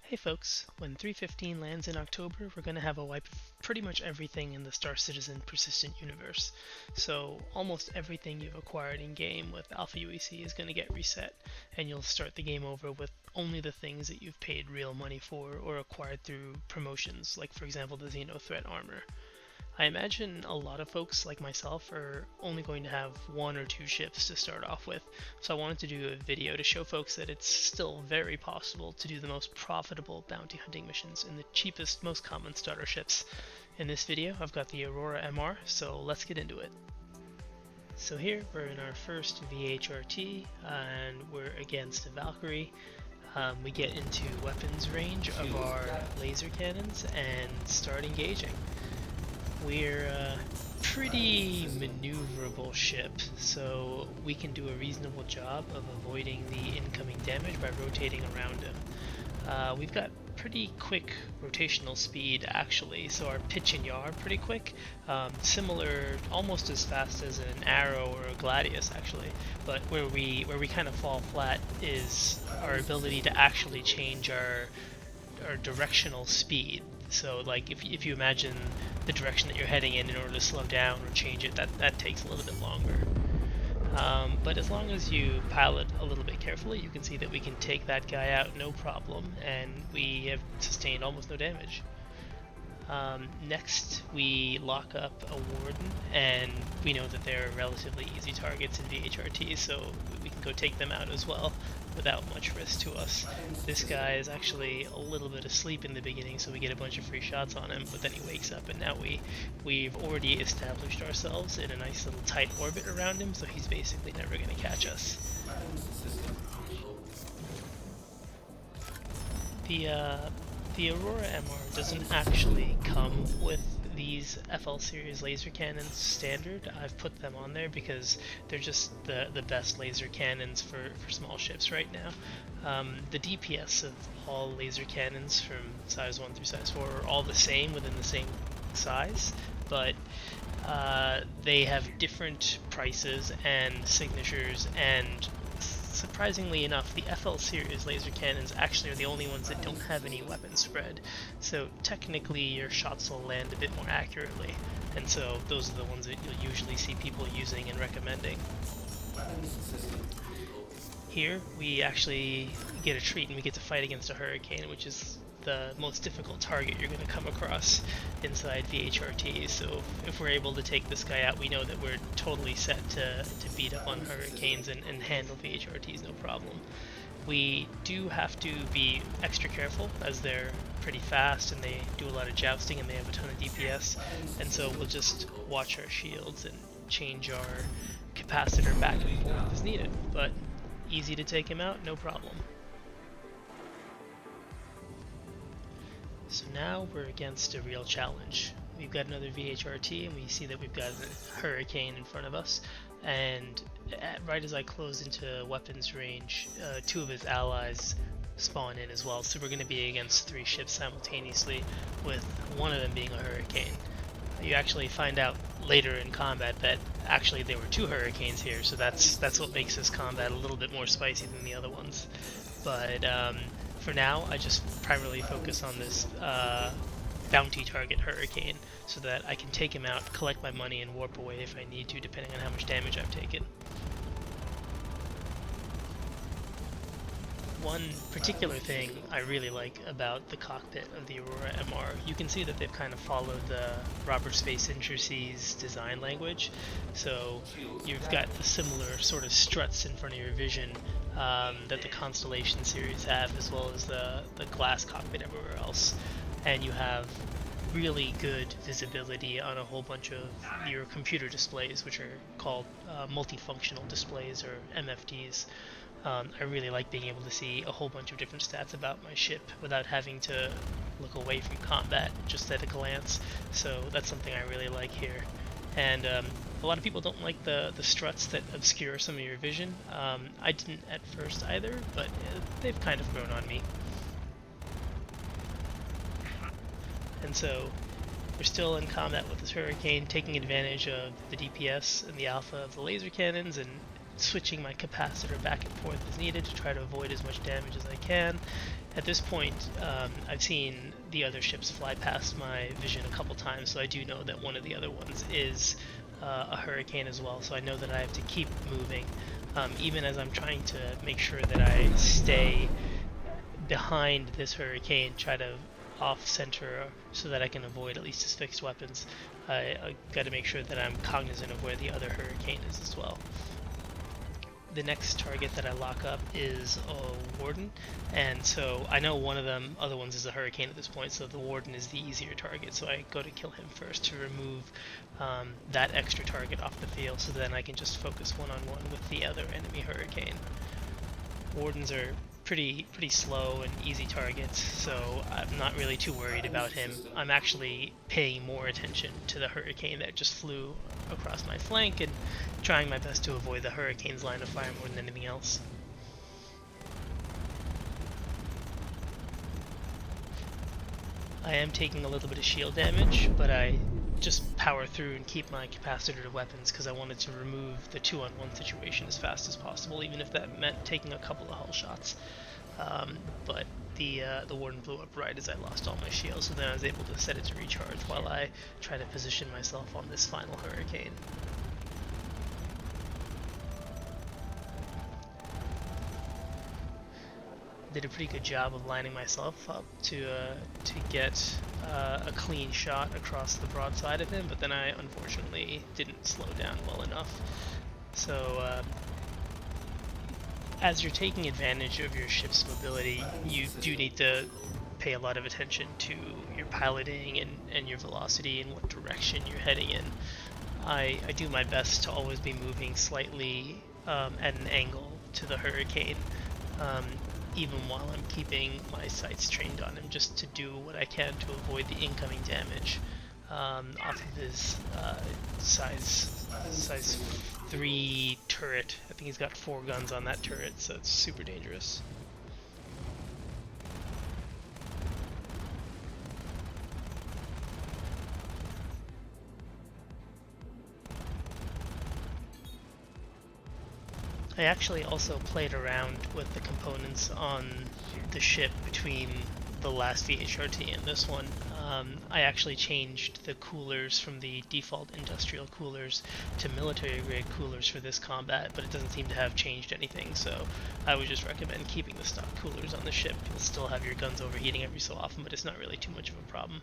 Hey folks, when 3.15 lands in October, we're going to have a wipe of pretty much everything in the Star Citizen persistent universe. So almost everything you've acquired in game with Alpha UEC is going to get reset, and you'll start the game over with only the things that you've paid real money for or acquired through promotions, like for example the Xeno Threat armor. I imagine a lot of folks like myself are only going to have one or two ships to start off with, so I wanted to do a video to show folks that it's still very possible to do the most profitable bounty hunting missions in the cheapest, most common starter ships. In this video, I've got the Aurora MR, so let's get into it. So here, we're in our first VHRT, and we're against a Valkyrie. We get into weapons range of our laser cannons and start engaging. We're a pretty maneuverable ship, so we can do a reasonable job of avoiding the incoming damage by rotating around him. We've got pretty quick rotational speed actually, so our pitch and yaw are pretty quick, similar, almost as fast as an Arrow or a Gladius actually, but where we kind of fall flat is our ability to actually change our directional speed. So like if you imagine the direction that you're heading in order to slow down or change it, that takes a little bit longer. But as long as you pilot a little bit carefully, you can see that we can take that guy out no problem, and we have sustained almost no damage. Next, we lock up a Warden, and we know that they're relatively easy targets in VHRT, so we can go take them out as well without much risk to us. This guy is actually a little bit asleep in the beginning, so we get a bunch of free shots on him, but then he wakes up, and now we've already established ourselves in a nice little tight orbit around him, so he's basically never going to catch us. The Aurora MR doesn't actually come with these FL series laser cannons standard. I've put them on there because they're just the best laser cannons for small ships right now. The DPS of all laser cannons from size 1 through size 4 are all the same within the same size, but they have different prices and signatures, and surprisingly enough, the FL series laser cannons actually are the only ones that don't have any weapon spread, so technically your shots will land a bit more accurately, and so those are the ones that you'll usually see people using and recommending. Here we actually get a treat and we get to fight against a Hurricane, which is the most difficult target you're going to come across inside VHRT, so if we're able to take this guy out, we know that we're totally set to beat up on Hurricanes and handle VHRTs no problem. We do have to be extra careful as they're pretty fast and they do a lot of jousting and they have a ton of DPS, and so we'll just watch our shields and change our capacitor back and forth as needed, but easy to take him out, no problem. So now we're against a real challenge. We've got another VHRT and we see that we've got a Hurricane in front of us, and right as I close into weapons range, two of his allies spawn in as well, so we're going to be against 3 ships simultaneously, with one of them being a Hurricane. You actually find out later in combat that actually there were 2 Hurricanes here, so that's what makes this combat a little bit more spicy than the other ones. But for now, I just primarily focus on this bounty target Hurricane so that I can take him out, collect my money, and warp away if I need to, depending on how much damage I've taken. One particular thing I really like about the cockpit of the Aurora MR, you can see that they've kind of followed the Robert Space Industries design language, so you've got the similar sort of struts in front of your vision that the Constellation series have, as well as the glass cockpit everywhere else, and you have really good visibility on a whole bunch of your computer displays, which are called multifunctional displays, or MFDs. I really like being able to see a whole bunch of different stats about my ship without having to look away from combat just at a glance, so that's something I really like here. And a lot of people don't like the struts that obscure some of your vision. I didn't at first either, but they've kind of grown on me. And so we're still in combat with this Hurricane, taking advantage of the DPS and the alpha of the laser cannons, and switching my capacitor back and forth as needed to try to avoid as much damage as I can. At this point, I've seen the other ships fly past my vision a couple times, so I do know that one of the other ones is a hurricane as well, so I know that I have to keep moving, even as I'm trying to make sure that I stay behind this hurricane, try to off-center so that I can avoid at least his fixed weapons. I got to make sure that I'm cognizant of where the other hurricane is as well. The next target that I lock up is a Warden, and so I know one of them, other ones is a hurricane at this point, so the Warden is the easier target, so I go to kill him first to remove that extra target off the field, so then I can just focus one-on-one with the other enemy hurricane. Wardens are pretty slow and easy targets, so I'm not really too worried about him. I'm actually paying more attention to the hurricane that just flew across my flank and trying my best to avoid the hurricane's line of fire more than anything else. I am taking a little bit of shield damage, but I just power through and keep my capacitor to weapons because I wanted to remove the 2-on-1 situation as fast as possible, even if that meant taking a couple of hull shots. But the Warden blew up right as I lost all my shields, so then I was able to set it to recharge while I try to position myself on this final hurricane. Did a pretty good job of lining myself up to get a clean shot across the broadside of him, but then I unfortunately didn't slow down well enough. So as you're taking advantage of your ship's mobility, you do need to pay a lot of attention to your piloting and your velocity and what direction you're heading in. I do my best to always be moving slightly at an angle to the hurricane, even while I'm keeping my sights trained on him, just to do what I can to avoid the incoming damage off of his size 3 turret. I think he's got 4 guns on that turret, so it's super dangerous. I actually also played around with the components on the ship between the last VHRT and this one. I actually changed the coolers from the default industrial coolers to military grade coolers for this combat, but it doesn't seem to have changed anything, so I would just recommend keeping the stock coolers on the ship. You'll still have your guns overheating every so often, but it's not really too much of a problem.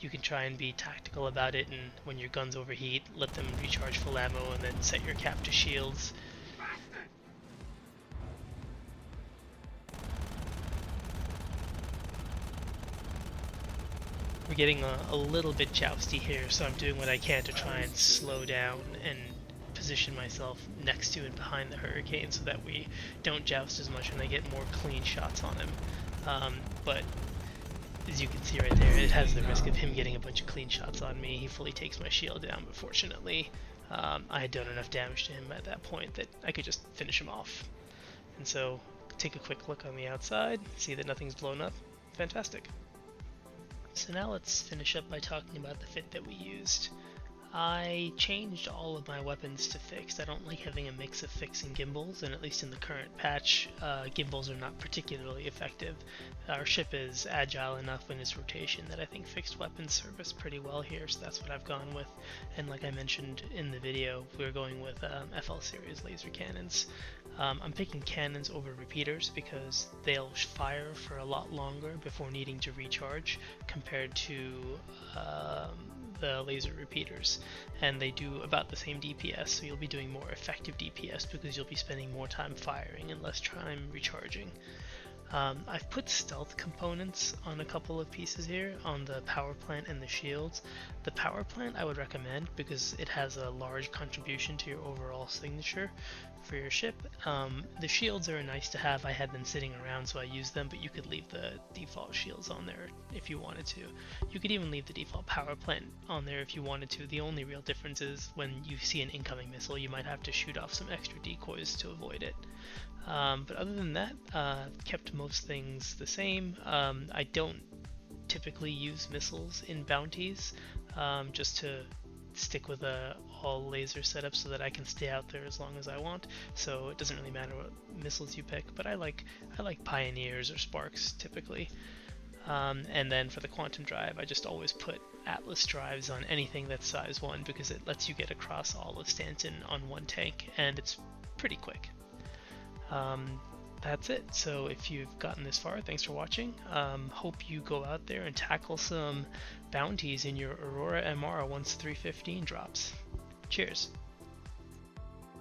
You can try and be tactical about it, and when your guns overheat, let them recharge full ammo and then set your cap to shields. We're getting a little bit jousty here, so I'm doing what I can to try and slow down and position myself next to and behind the hurricane so that we don't joust as much and I get more clean shots on him. But as you can see right there, it has the risk of him getting a bunch of clean shots on me. He fully takes my shield down, but fortunately I had done enough damage to him at that point that I could just finish him off. And so take a quick look on the outside, see that nothing's blown up. Fantastic. So now let's finish up by talking about the fit that we used. I changed all of my weapons to fixed. I don't like having a mix of fixed and gimbals, and at least in the current patch, gimbals are not particularly effective. Our ship is agile enough in its rotation that I think fixed weapons serve us pretty well here, so that's what I've gone with. And like I mentioned in the video, we're going with FL series laser cannons. I'm picking cannons over repeaters because they'll fire for a lot longer before needing to recharge compared to the laser repeaters, and they do about the same DPS, so you'll be doing more effective DPS because you'll be spending more time firing and less time recharging. I've put stealth components on a couple of pieces here, on the power plant and the shields. The power plant I would recommend because it has a large contribution to your overall signature for your ship. The shields are nice to have. I had them sitting around so I used them, but you could leave the default shields on there if you wanted to. You could even leave the default power plant on there if you wanted to. The only real difference is when you see an incoming missile, you might have to shoot off some extra decoys to avoid it. But other than that, kept most things the same. I don't typically use missiles in bounties, just to stick with a all laser setup so that I can stay out there as long as I want. So it doesn't really matter what missiles you pick, but I like Pioneers or Sparks typically. And then for the quantum drive, I just always put Atlas drives on anything that's size 1 because it lets you get across all of Stanton on one tank, and it's pretty quick. That's it. So if you've gotten this far, thanks for watching. Hope you go out there and tackle some bounties in your Aurora MR once 315 drops. Cheers.